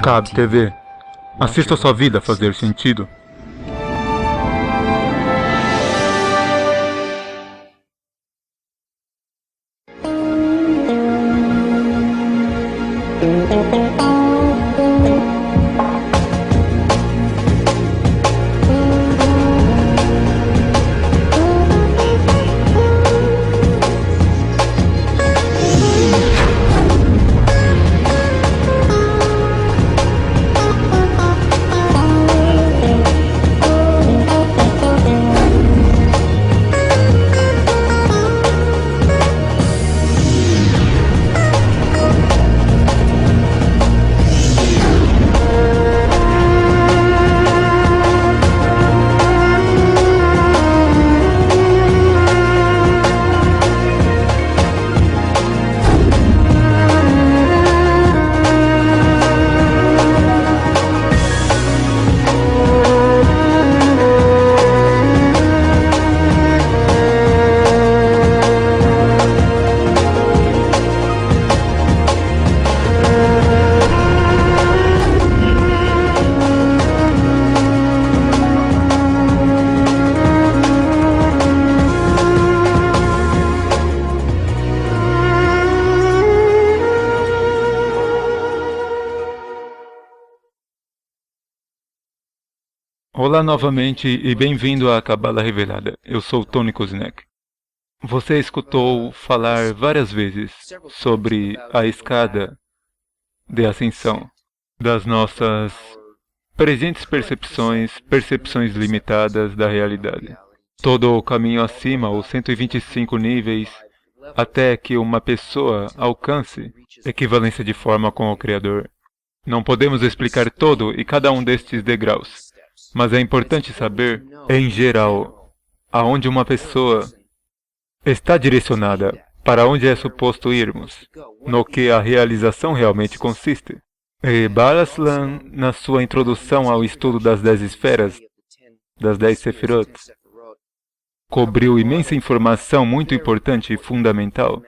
Cab TV. Assista sua vida fazer sentido. Olá novamente e bem-vindo à Cabala Revelada. Eu sou Tony Koznek. Você escutou falar várias vezes sobre a escada de ascensão das nossas presentes percepções limitadas da realidade. Todo o caminho acima, os 125 níveis, até que uma pessoa alcance equivalência de forma com o Criador. Não podemos explicar todo e cada um destes degraus. Mas é importante saber, em geral, aonde uma pessoa está direcionada, para onde é suposto irmos, no que a realização realmente consiste. E Bala Aslan, na sua introdução ao estudo das 10 esferas, das 10 Sefirot, cobriu imensa informação muito importante e fundamental.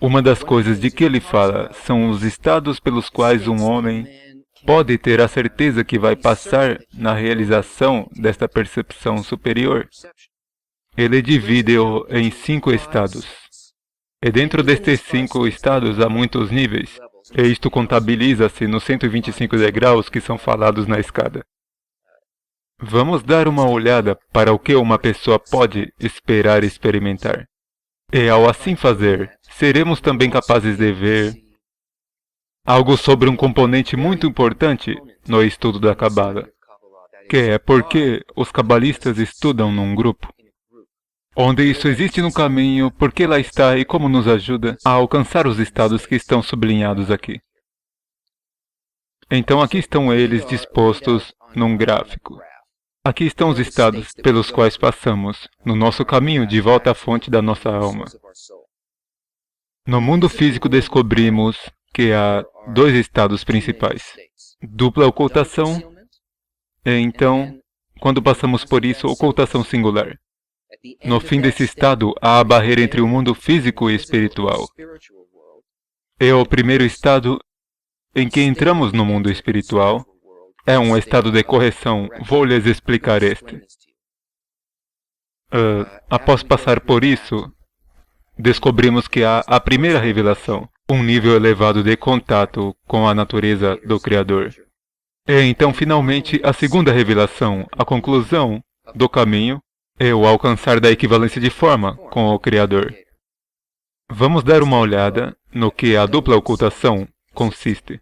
Uma das coisas de que ele fala são os estados pelos quais um homem pode ter a certeza que vai passar na realização desta percepção superior. Ele divide-o em 5 estados. E dentro destes 5 estados há muitos níveis, e isto contabiliza-se nos 125 degraus que são falados na escada. Vamos dar uma olhada para o que uma pessoa pode esperar experimentar. E ao assim fazer, seremos também capazes de ver algo sobre um componente muito importante no estudo da Cabala, que é porque os cabalistas estudam num grupo. Onde isso existe no caminho, por que lá está e como nos ajuda a alcançar os estados que estão sublinhados aqui. Então aqui estão eles dispostos num gráfico. Aqui estão os estados pelos quais passamos no nosso caminho de volta à fonte da nossa alma. No mundo físico descobrimos que há 2 estados principais: dupla ocultação e então, quando passamos por isso, ocultação singular. No fim desse estado, há a barreira entre o mundo físico e espiritual. E o primeiro estado em que entramos no mundo espiritual é um estado de correção. Vou lhes explicar este. Após passar por isso, descobrimos que há a primeira revelação, um nível elevado de contato com a natureza do Criador. E então, finalmente, a segunda revelação, a conclusão do caminho, é o alcançar da equivalência de forma com o Criador. Vamos dar uma olhada no que a dupla ocultação consiste.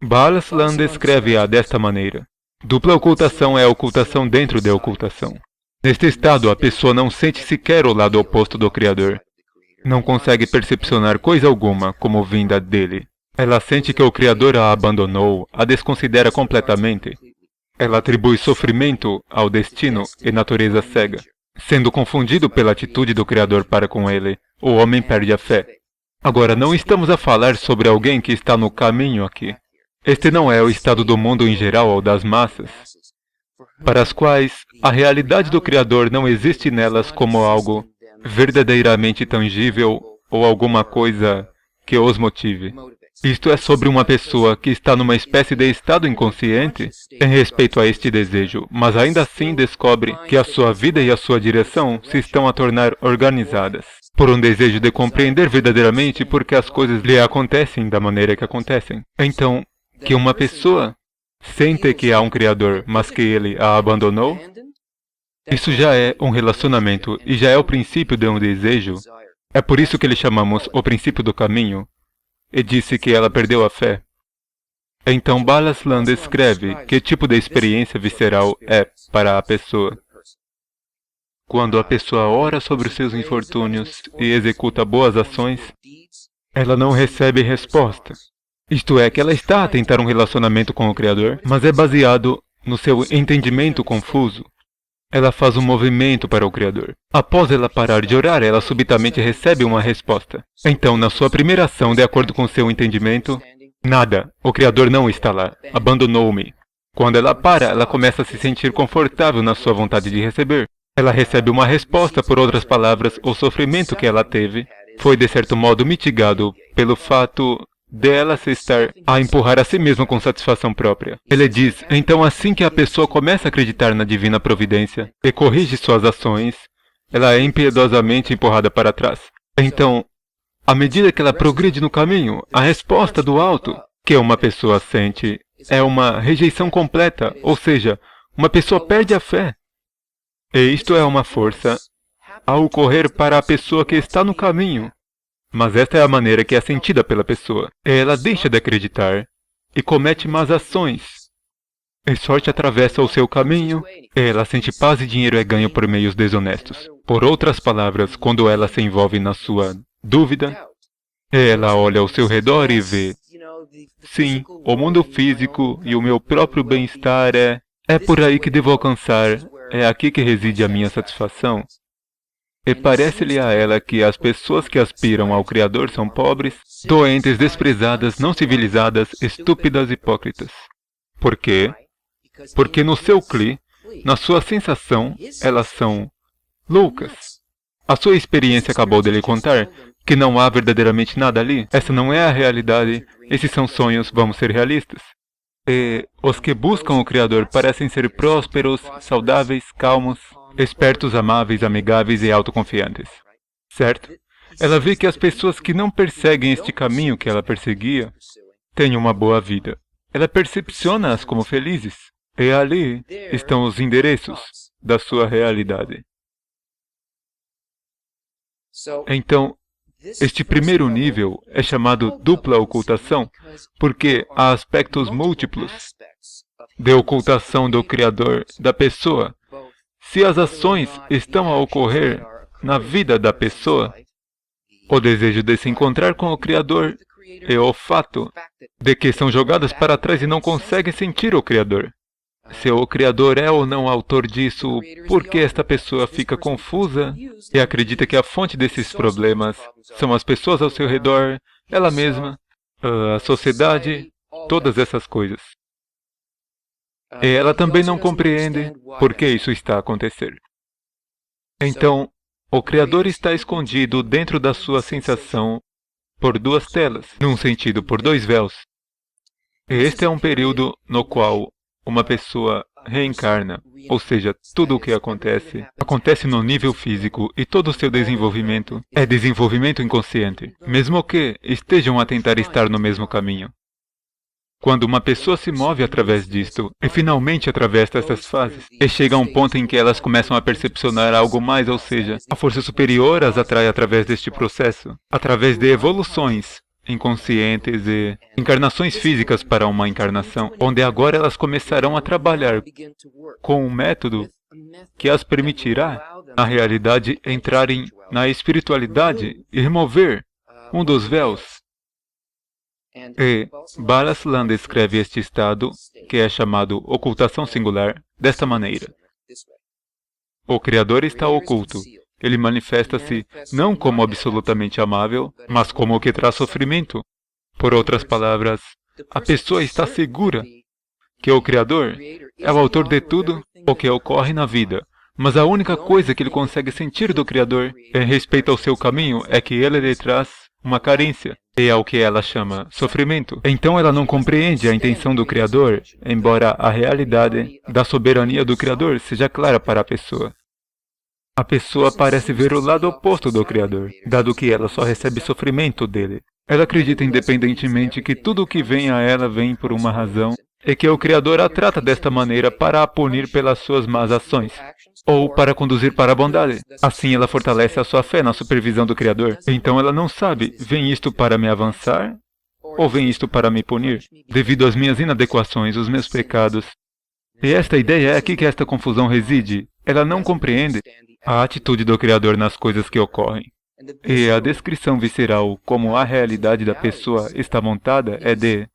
Bala Aslan descreve-a desta maneira. Dupla ocultação é a ocultação dentro da ocultação. Neste estado, a pessoa não sente sequer o lado oposto do Criador. Não consegue percepcionar coisa alguma como vinda dele. Ela sente que o Criador a abandonou, a desconsidera completamente. Ela atribui sofrimento ao destino e natureza cega. Sendo confundido pela atitude do Criador para com ele, o homem perde a fé. Agora, não estamos a falar sobre alguém que está no caminho aqui. Este não é o estado do mundo em geral ou das massas, para as quais a realidade do Criador não existe nelas como algo verdadeiramente tangível ou alguma coisa que os motive. Isto é sobre uma pessoa que está numa espécie de estado inconsciente em respeito a este desejo, mas ainda assim descobre que a sua vida e a sua direção se estão a tornar organizadas por um desejo de compreender verdadeiramente por que as coisas lhe acontecem da maneira que acontecem. Então, que uma pessoa sente que há um Criador, mas que ele a abandonou, isso já é um relacionamento e já é o princípio de um desejo. É por isso que lhe chamamos o princípio do caminho, e disse que ela perdeu a fé. Então Bala Aslan descreve que tipo de experiência visceral é para a pessoa. Quando a pessoa ora sobre os seus infortúnios e executa boas ações, ela não recebe resposta. Isto é, que ela está a tentar um relacionamento com o Criador, mas é baseado no seu entendimento confuso. Ela faz um movimento para o Criador. Após ela parar de orar, ela subitamente recebe uma resposta. Então, na sua primeira ação, de acordo com seu entendimento, nada, o Criador não está lá, abandonou-me. Quando ela para, ela começa a se sentir confortável na sua vontade de receber. Ela recebe uma resposta, por outras palavras, o sofrimento que ela teve foi de certo modo mitigado pelo fato dela se estar a empurrar a si mesma com satisfação própria. Ele diz, então assim que a pessoa começa a acreditar na divina providência e corrige suas ações, ela é impiedosamente empurrada para trás. Então, à medida que ela progride no caminho, a resposta do alto que uma pessoa sente é uma rejeição completa, ou seja, uma pessoa perde a fé. E isto é uma força a ocorrer para a pessoa que está no caminho. Mas esta é a maneira que é sentida pela pessoa. Ela deixa de acreditar e comete más ações. E sorte atravessa o seu caminho, ela sente paz e dinheiro é ganho por meios desonestos. Por outras palavras, quando ela se envolve na sua dúvida, ela olha ao seu redor e vê, sim, o mundo físico e o meu próprio bem-estar é por aí que devo alcançar, é aqui que reside a minha satisfação. E parece-lhe a ela que as pessoas que aspiram ao Criador são pobres, doentes, desprezadas, não civilizadas, estúpidas, hipócritas. Por quê? Porque no seu cli, na sua sensação, elas são loucas. A sua experiência acabou de lhe contar que não há verdadeiramente nada ali. Essa não é a realidade. Esses são sonhos, vamos ser realistas. E os que buscam o Criador parecem ser prósperos, saudáveis, calmos, espertos, amáveis, amigáveis e autoconfiantes. Certo? Ela vê que as pessoas que não perseguem este caminho que ela perseguia têm uma boa vida. Ela percepciona-as como felizes. E ali estão os endereços da sua realidade. Então, este primeiro nível é chamado dupla ocultação, porque há aspectos múltiplos de ocultação do Criador da pessoa. Se as ações estão a ocorrer na vida da pessoa, o desejo de se encontrar com o Criador e o fato de que são jogadas para trás e não conseguem sentir o Criador. Se o Criador é ou não autor disso, por que esta pessoa fica confusa e acredita que a fonte desses problemas são as pessoas ao seu redor, ela mesma, a sociedade, todas essas coisas. E ela também não compreende por que isso está a acontecer. Então, o Criador está escondido dentro da sua sensação por duas telas, num sentido por dois véus. E este é um período no qual uma pessoa reencarna, ou seja, tudo o que acontece no nível físico e todo o seu desenvolvimento é desenvolvimento inconsciente, mesmo que estejam a tentar estar no mesmo caminho. Quando uma pessoa se move através disto, e finalmente atravessa essas fases, e chega a um ponto em que elas começam a percepcionar algo mais, ou seja, a força superior as atrai através deste processo, através de evoluções inconscientes e encarnações físicas para uma encarnação, onde agora elas começarão a trabalhar com um método que as permitirá, na realidade, entrarem na espiritualidade e remover um dos véus. E Bala Aslan descreve este estado, que é chamado ocultação singular, desta maneira. O Criador está oculto. Ele manifesta-se não como absolutamente amável, mas como o que traz sofrimento. Por outras palavras, a pessoa está segura que o Criador é o autor de tudo o que ocorre na vida. Mas a única coisa que ele consegue sentir do Criador em respeito ao seu caminho é que ele lhe traz uma carência. e ao que ela chama sofrimento. Então ela não compreende a intenção do Criador, embora a realidade da soberania do Criador seja clara para a pessoa. A pessoa parece ver o lado oposto do Criador, dado que ela só recebe sofrimento dele. Ela acredita independentemente que tudo o que vem a ela vem por uma razão, e que o Criador a trata desta maneira para a punir pelas suas más ações, ou para conduzir para a bondade. Assim ela fortalece a sua fé na supervisão do Criador. Então ela não sabe, vem isto para me avançar, ou vem isto para me punir, devido às minhas inadequações, os meus pecados. E esta ideia é aqui que esta confusão reside. Ela não compreende a atitude do Criador nas coisas que ocorrem. E a descrição visceral como a realidade da pessoa está montada é de: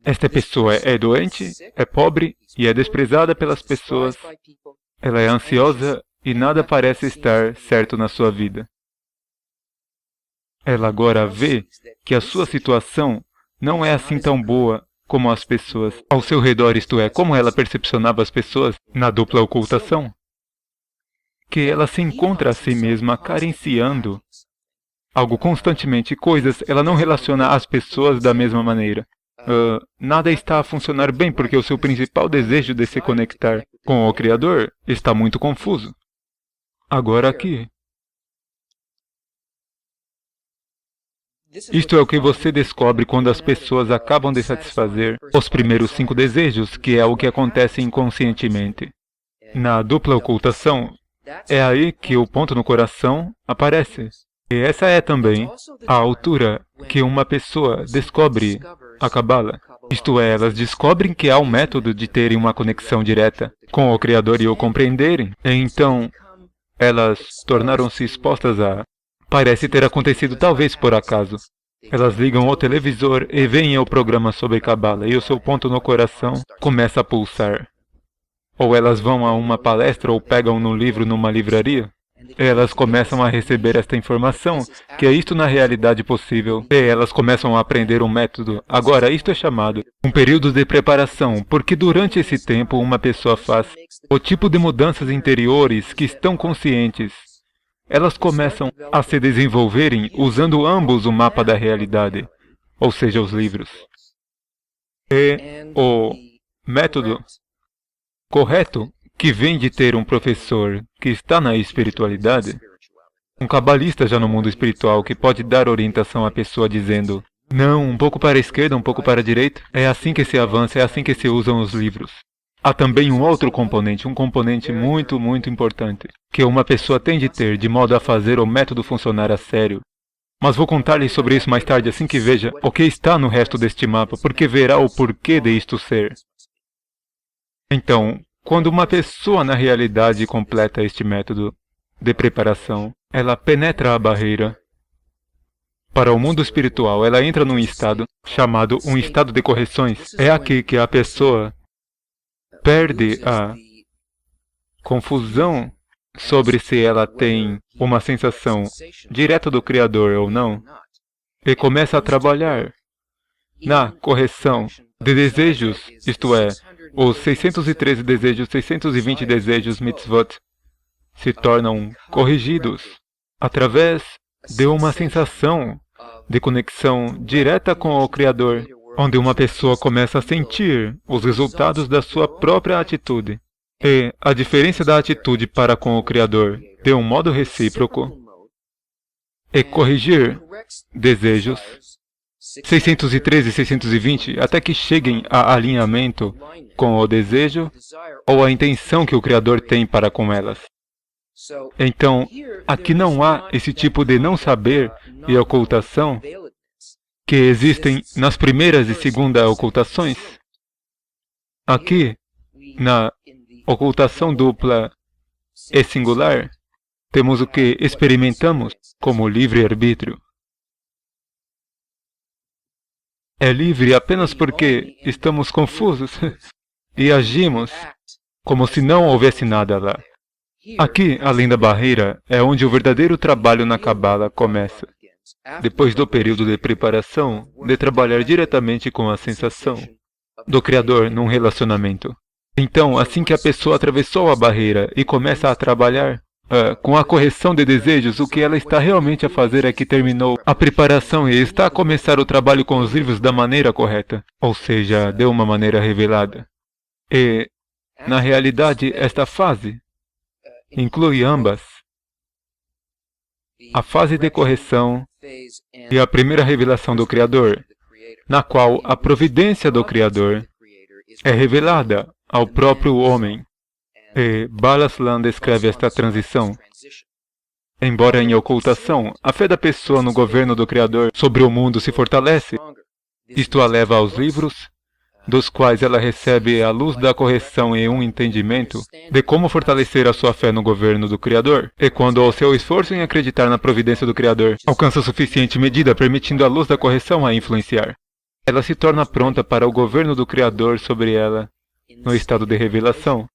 esta pessoa é doente, é pobre e é desprezada pelas pessoas. Ela é ansiosa e nada parece estar certo na sua vida. Ela agora vê que a sua situação não é assim tão boa como as pessoas ao seu redor, isto é, como ela percepcionava as pessoas na dupla ocultação. Que ela se encontra a si mesma carenciando algo constantemente, coisas, ela não relaciona as pessoas da mesma maneira. Nada está a funcionar bem porque o seu principal desejo de se conectar com o Criador está muito confuso. Agora aqui. Isto é o que você descobre quando as pessoas acabam de satisfazer os primeiros 5 desejos, que é o que acontece inconscientemente. Na dupla ocultação, é aí que o ponto no coração aparece. E essa é também a altura que uma pessoa descobre a Kabbalah. Isto é, elas descobrem que há um método de terem uma conexão direta com o Criador e o compreenderem. E então, elas tornaram-se expostas a... Parece ter acontecido talvez por acaso. Elas ligam o televisor e veem o programa sobre Kabbalah e o seu ponto no coração começa a pulsar. Ou elas vão a uma palestra ou pegam no livro numa livraria. Elas começam a receber esta informação, que é isto na realidade possível, e elas começam a aprender um método. Agora, isto é chamado um período de preparação, porque durante esse tempo uma pessoa faz o tipo de mudanças interiores que estão conscientes. Elas começam a se desenvolverem usando ambos o mapa da realidade, ou seja, os livros. E o método correto, que vem de ter um professor que está na espiritualidade, um cabalista já no mundo espiritual que pode dar orientação à pessoa dizendo: não, um pouco para a esquerda, um pouco para a direita. É assim que se avança, é assim que se usam os livros. Há também um outro componente, um componente muito, muito importante, que uma pessoa tem de ter de modo a fazer o método funcionar a sério. Mas vou contar-lhe sobre isso mais tarde, assim que veja o que está no resto deste mapa, porque verá o porquê de isto ser. Então, quando uma pessoa na realidade completa este método de preparação, ela penetra a barreira para o mundo espiritual, ela entra num estado chamado um estado de correções. É aqui que a pessoa perde a confusão sobre se ela tem uma sensação direta do Criador ou não, e começa a trabalhar na correção de desejos, isto é, os 613 desejos, 620 desejos mitzvot se tornam corrigidos através de uma sensação de conexão direta com o Criador, onde uma pessoa começa a sentir os resultados da sua própria atitude. E a diferença da atitude para com o Criador, de um modo recíproco, é corrigir desejos 613 e 620 até que cheguem a alinhamento com o desejo ou a intenção que o Criador tem para com elas. Então, aqui não há esse tipo de não saber e ocultação que existem nas primeiras e segunda ocultações. Aqui, na ocultação dupla e singular, temos o que experimentamos como livre-arbítrio. É livre apenas porque estamos confusos e agimos como se não houvesse nada lá. Aqui, além da barreira, é onde o verdadeiro trabalho na Kabbalah começa. Depois do período de preparação, de trabalhar diretamente com a sensação do Criador num relacionamento. Então, assim que a pessoa atravessou a barreira e começa a trabalhar com a correção de desejos, o que ela está realmente a fazer é que terminou a preparação e está a começar o trabalho com os livros da maneira correta, ou seja, de uma maneira revelada. E, na realidade, esta fase inclui ambas, a fase de correção e a primeira revelação do Criador, na qual a providência do Criador é revelada ao próprio homem. E Bala Slam descreve esta transição. Embora em ocultação, a fé da pessoa no governo do Criador sobre o mundo se fortalece, isto a leva aos livros, dos quais ela recebe a luz da correção e um entendimento de como fortalecer a sua fé no governo do Criador. E quando o seu esforço em acreditar na providência do Criador alcança suficiente medida, permitindo a luz da correção a influenciar, ela se torna pronta para o governo do Criador sobre ela, no estado de revelação.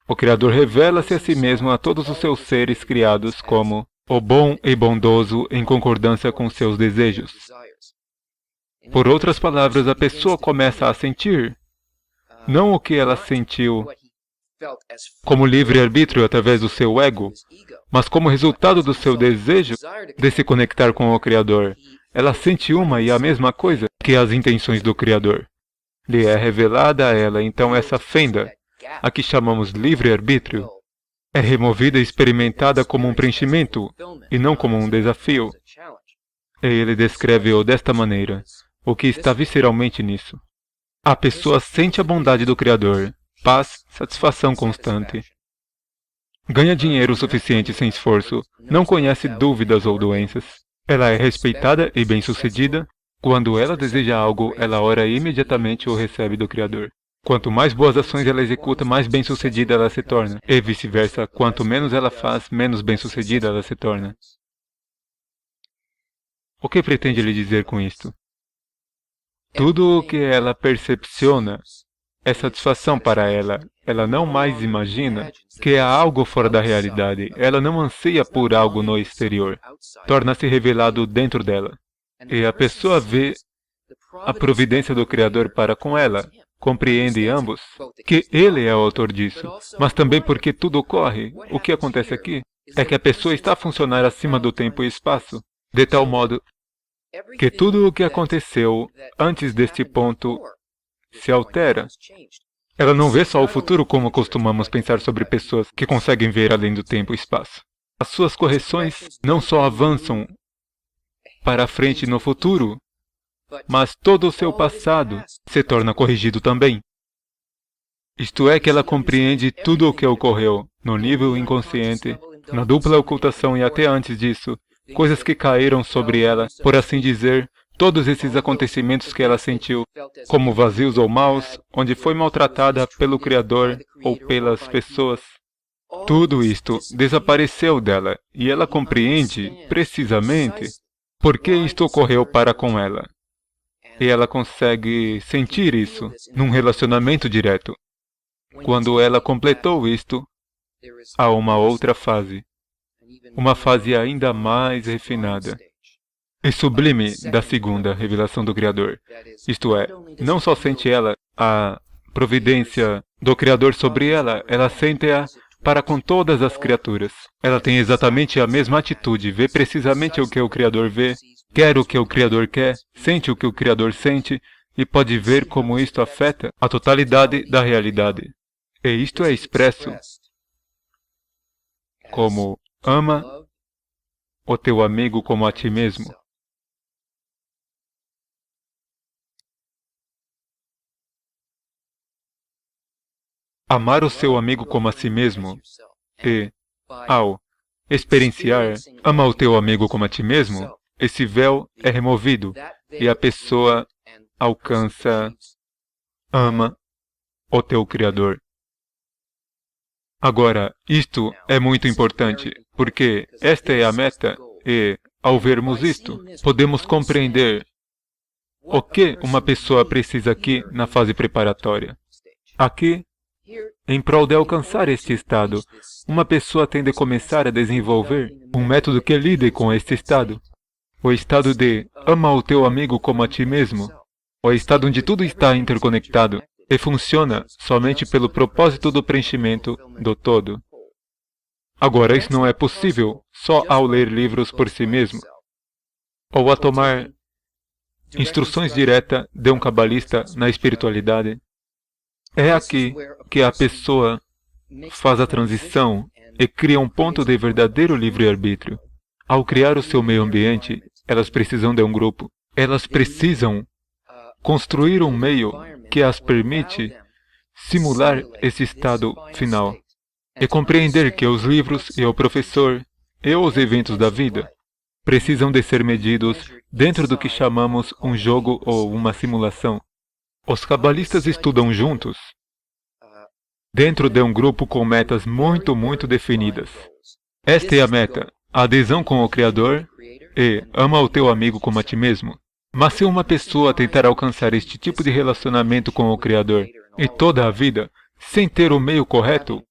O Criador revela-se a si mesmo a todos os seus seres criados como o bom e bondoso em concordância com seus desejos. Por outras palavras, a pessoa começa a sentir, não o que ela sentiu como livre-arbítrio através do seu ego, mas como resultado do seu desejo de se conectar com o Criador. Ela sente uma e a mesma coisa que as intenções do Criador. Lhe é revelada a ela, então, essa fenda, a que chamamos livre-arbítrio, é removida e experimentada como um preenchimento e não como um desafio. E ele descreve-o desta maneira, o que está visceralmente nisso. A pessoa sente a bondade do Criador, paz, satisfação constante. Ganha dinheiro o suficiente sem esforço, não conhece dúvidas ou doenças. Ela é respeitada e bem-sucedida. Quando ela deseja algo, ela ora e imediatamente o recebe do Criador. Quanto mais boas ações ela executa, mais bem-sucedida ela se torna. E vice-versa, quanto menos ela faz, menos bem-sucedida ela se torna. O que pretende lhe dizer com isto? Tudo o que ela percepciona é satisfação para ela. Ela não mais imagina que há algo fora da realidade. Ela não anseia por algo no exterior. Torna-se revelado dentro dela. E a pessoa vê a providência do Criador para com ela. Compreende ambos que Ele é o autor disso, mas também porque tudo ocorre. O que acontece aqui é que a pessoa está a funcionar acima do tempo e espaço, de tal modo que tudo o que aconteceu antes deste ponto se altera. Ela não vê só o futuro como costumamos pensar sobre pessoas que conseguem ver além do tempo e espaço. As suas correções não só avançam para a frente no futuro, mas todo o seu passado se torna corrigido também. Isto é que ela compreende tudo o que ocorreu no nível inconsciente, na dupla ocultação e até antes disso, coisas que caíram sobre ela, por assim dizer, todos esses acontecimentos que ela sentiu, como vazios ou maus, onde foi maltratada pelo Criador ou pelas pessoas. Tudo isto desapareceu dela e ela compreende, precisamente, por que isto ocorreu para com ela. E ela consegue sentir isso num relacionamento direto. Quando ela completou isto, há uma outra fase. Uma fase ainda mais refinada e sublime da segunda revelação do Criador. Isto é, não só sente ela a providência do Criador sobre ela, ela sente-a para com todas as criaturas. Ela tem exatamente a mesma atitude, vê precisamente o que o Criador vê, quer o que o Criador quer, sente o que o Criador sente, e pode ver como isto afeta a totalidade da realidade. E isto é expresso como ama o teu amigo como a ti mesmo. Amar o seu amigo como a si mesmo e, ao experienciar, ama o teu amigo como a ti mesmo, esse véu é removido e a pessoa alcança, ama o teu Criador. Agora, isto é muito importante, porque esta é a meta e, ao vermos isto, podemos compreender o que uma pessoa precisa aqui na fase preparatória. Aqui, em prol de alcançar este estado, uma pessoa tem de começar a desenvolver um método que lide com este estado. O estado de ama o teu amigo como a ti mesmo. O estado onde tudo está interconectado e funciona somente pelo propósito do preenchimento do todo. Agora, isso não é possível só ao ler livros por si mesmo, ou a tomar instruções diretas de um cabalista na espiritualidade. É aqui que a pessoa faz a transição e cria um ponto de verdadeiro livre-arbítrio. Ao criar o seu meio ambiente, elas precisam de um grupo. Elas precisam construir um meio que as permite simular esse estado final e compreender que os livros e o professor e os eventos da vida precisam de ser medidos dentro do que chamamos um jogo ou uma simulação. Os cabalistas estudam juntos, dentro de um grupo com metas muito definidas. Esta é a meta, a adesão com o Criador e ama o teu amigo como a ti mesmo. Mas se uma pessoa tentar alcançar este tipo de relacionamento com o Criador e toda a vida, sem ter o meio correto,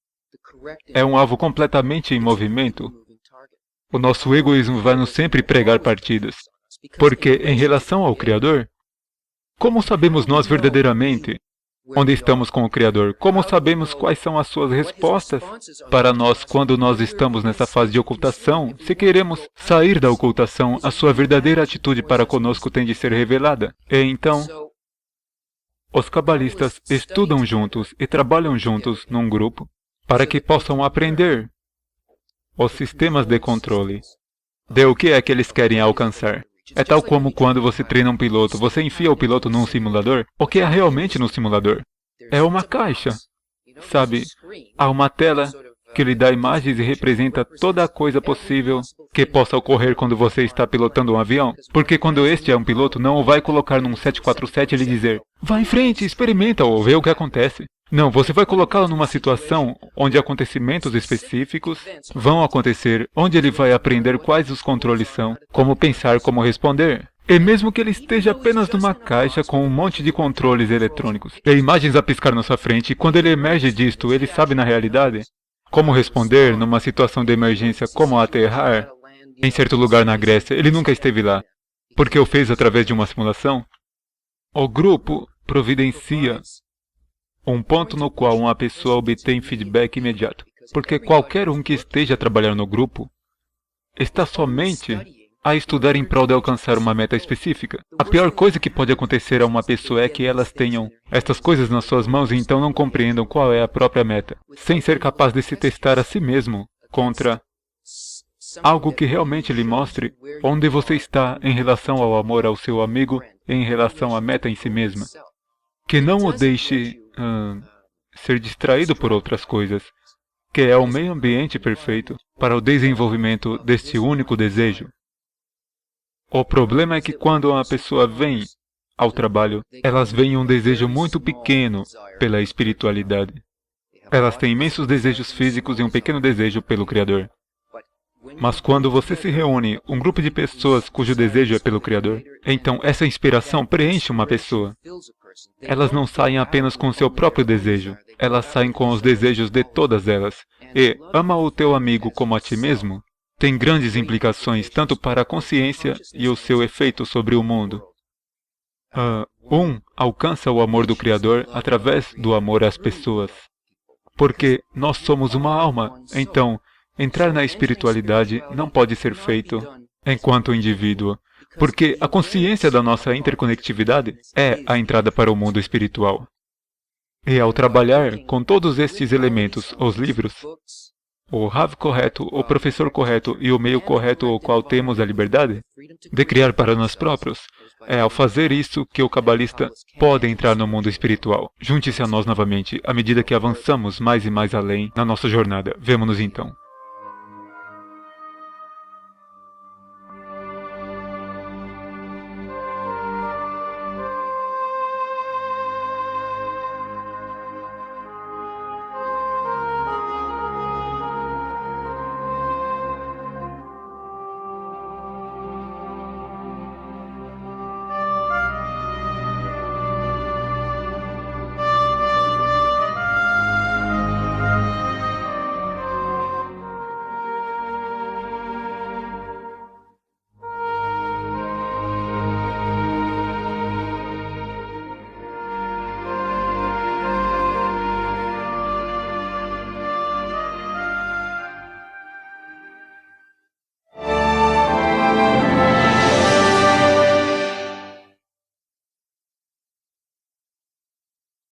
é um alvo completamente em movimento. O nosso egoísmo vai nos sempre pregar partidas. Porque, em relação ao Criador, como sabemos nós verdadeiramente onde estamos com o Criador? Como sabemos quais são as suas respostas para nós quando nós estamos nessa fase de ocultação? Se queremos sair da ocultação, a sua verdadeira atitude para conosco tem de ser revelada. E então, os cabalistas estudam juntos e trabalham juntos num grupo para que possam aprender os sistemas de controle de o que é que eles querem alcançar. É tal como quando você treina um piloto, você enfia o piloto num simulador. O que é realmente no simulador? É uma caixa. Sabe, há uma tela que lhe dá imagens e representa toda a coisa possível que possa ocorrer quando você está pilotando um avião. Porque quando este é um piloto, não o vai colocar num 747 e lhe dizer: vá em frente, experimenta ou vê o que acontece. Não, você vai colocá-lo numa situação onde acontecimentos específicos vão acontecer, onde ele vai aprender quais os controles são, como pensar, como responder. E mesmo que ele esteja apenas numa caixa com um monte de controles eletrônicos e imagens a piscar na sua frente, quando ele emerge disto, ele sabe na realidade como responder numa situação de emergência, como aterrar em certo lugar na Grécia. Ele nunca esteve lá, porque o fez através de uma simulação. O grupo providencia um ponto no qual uma pessoa obtém feedback imediato, porque qualquer um que esteja trabalhando no grupo está somente a estudar em prol de alcançar uma meta específica. A pior coisa que pode acontecer a uma pessoa é que elas tenham estas coisas nas suas mãos e então não compreendam qual é a própria meta, sem ser capaz de se testar a si mesmo contra algo que realmente lhe mostre onde você está em relação ao amor ao seu amigo e em relação à meta em si mesma. Que não o deixe ser distraído por outras coisas, que é o meio ambiente perfeito para o desenvolvimento deste único desejo. O problema é que quando uma pessoa vem ao trabalho, elas veem um desejo muito pequeno pela espiritualidade. Elas têm imensos desejos físicos e um pequeno desejo pelo Criador. Mas quando você se reúne um grupo de pessoas cujo desejo é pelo Criador, então essa inspiração preenche uma pessoa. Elas não saem apenas com o seu próprio desejo, elas saem com os desejos de todas elas. E ama o teu amigo como a ti mesmo tem grandes implicações tanto para a consciência e o seu efeito sobre o mundo. Alcança o amor do Criador através do amor às pessoas. Porque nós somos uma alma, então entrar na espiritualidade não pode ser feito enquanto indivíduo, porque a consciência da nossa interconectividade é a entrada para o mundo espiritual. E ao trabalhar com todos estes elementos, os livros, o Rav correto, o professor correto e o meio correto ao qual temos a liberdade de criar para nós próprios, é ao fazer isso que o cabalista pode entrar no mundo espiritual. Junte-se a nós novamente à medida que avançamos mais e mais além na nossa jornada. Vemo-nos então.